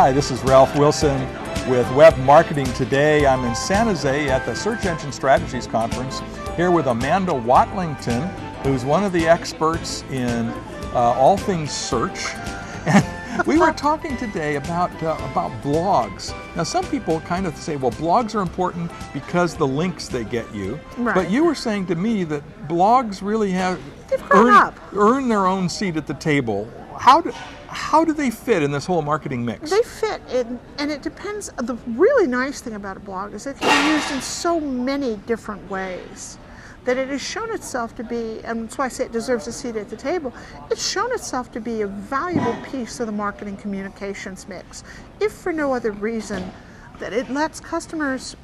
Hi, this is Ralph Wilson with Web Marketing Today. I'm in San Jose at the Search Engine Strategies Conference here with Amanda Watlington, who's one of the experts in all things search. And we were talking today about blogs. Now, some people kind of say, well, blogs are important because the links they get you. Right. But you were saying to me that blogs really have earned their own seat at the table. How do they fit in this whole marketing mix? They fit in, and it depends. The really nice thing about a blog is it can be used in so many different ways that it has shown itself to be, and that's why I say it deserves a seat at the table, it's shown itself to be a valuable piece of the marketing communications mix, if for no other reason that it lets customers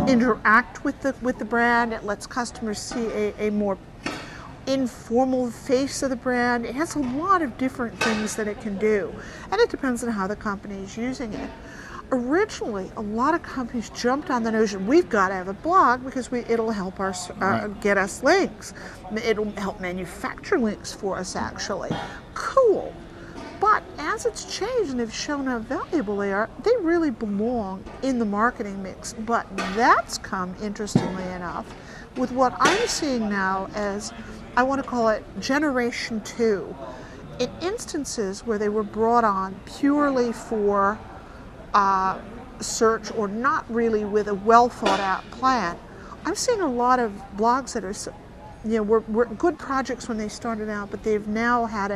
interact with the brand, it lets customers see a more informal face of the brand. It has a lot of different things that it can do, and it depends on how the company is using it. Originally, a lot of companies jumped on the notion we've got to have a blog because it'll help us get us links. It'll help manufacture links for us, actually. Cool. But as it's changed and they've shown how valuable they are, they really belong in the marketing mix. But that's come, interestingly enough, with what I'm seeing now as, I want to call it Generation 2. In instances where they were brought on purely for search or not really with a well thought out plan, I'm seeing a lot of blogs that are, were good projects when they started out, but they've now had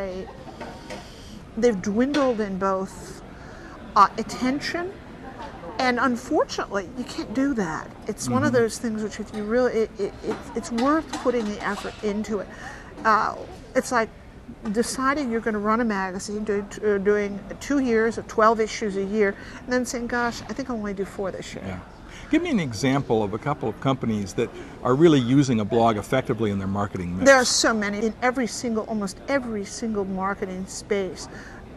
they've dwindled in both attention, and unfortunately, you can't do that. It's one of those things which, if you really, it's worth putting the effort into it. It's like deciding you're going to run a magazine, doing 2 years or 12 issues a year, and then saying, gosh, I think I'll only do 4 this year. Yeah. Give me an example of a couple of companies that are really using a blog effectively in their marketing mix. There are so many. In almost every single marketing space,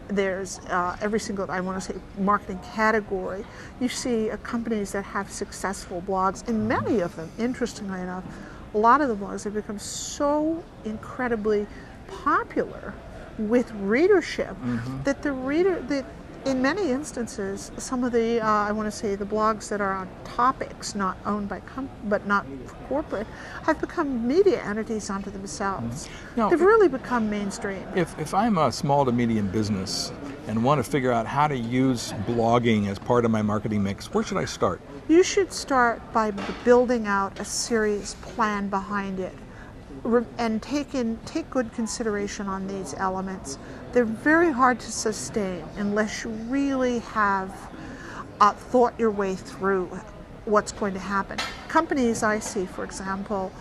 there's every single, I want to say, marketing category. You see companies that have successful blogs, and many of them, interestingly enough, a lot of the blogs have become so incredibly popular with readership that in many instances, some of the, I want to say, the blogs that are on topics not owned by but not corporate, have become media entities unto themselves. Now, they've really become mainstream. If I'm a small to medium business and want to figure out how to use blogging as part of my marketing mix, where should I start? You should start by building out a serious plan behind it, and take good consideration on these elements. They're very hard to sustain unless you really have thought your way through what's going to happen. Companies I see, for example,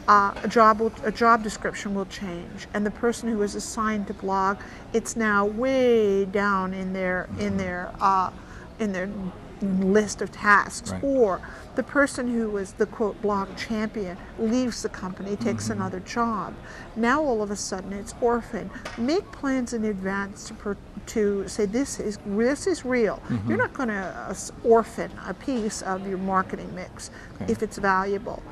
a job description will change, and the person who is assigned to blog, it's now way down in their list of tasks. Right. Or the person who was the quote blog champion leaves the company, takes another job. Now all of a sudden it's orphaned. Make plans in advance to say this is real. You're not going to orphan a piece of your marketing mix if it's valuable.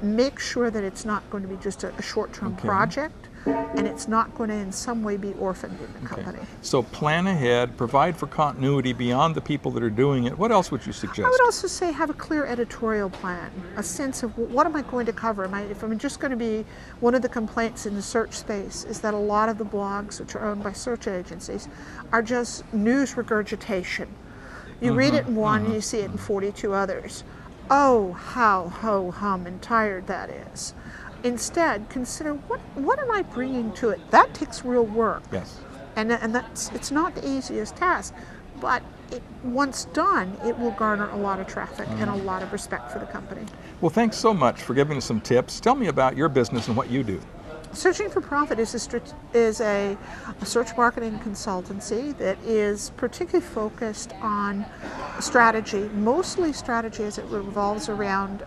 Make sure that it's not going to be just a short-term project, and it's not going to in some way be orphaned in the company. So plan ahead, provide for continuity beyond the people that are doing it. What else would you suggest? I would also say have a clear editorial plan, a sense of what am I going to cover. If I'm just going to be, one of the complaints in the search space is that a lot of the blogs which are owned by search agencies are just news regurgitation. You read it in one and you see it in 42 others. Oh, how ho-hum and tired that is. Instead, consider what am I bringing to it? That takes real work. Yes. And it's not the easiest task, but once done, it will garner a lot of traffic and a lot of respect for the company. Well, thanks so much for giving us some tips. Tell me about your business and what you do. Searching for Profit is a search marketing consultancy that is particularly focused on strategy, mostly strategy as it revolves around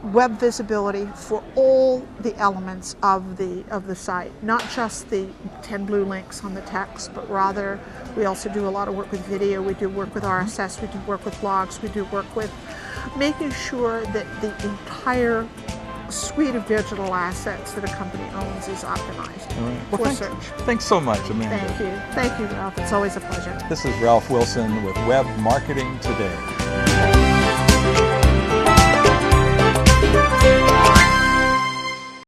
web visibility for all the elements of the site, not just the 10 blue links on the text, but rather we also do a lot of work with video, we do work with RSS, we do work with blogs, we do work with making sure that the entire suite of digital assets that a company owns is optimized Well, for search. Thanks so much, Amanda. Thank you. Thank you, Ralph. It's always a pleasure. This is Ralph Wilson with Web Marketing Today.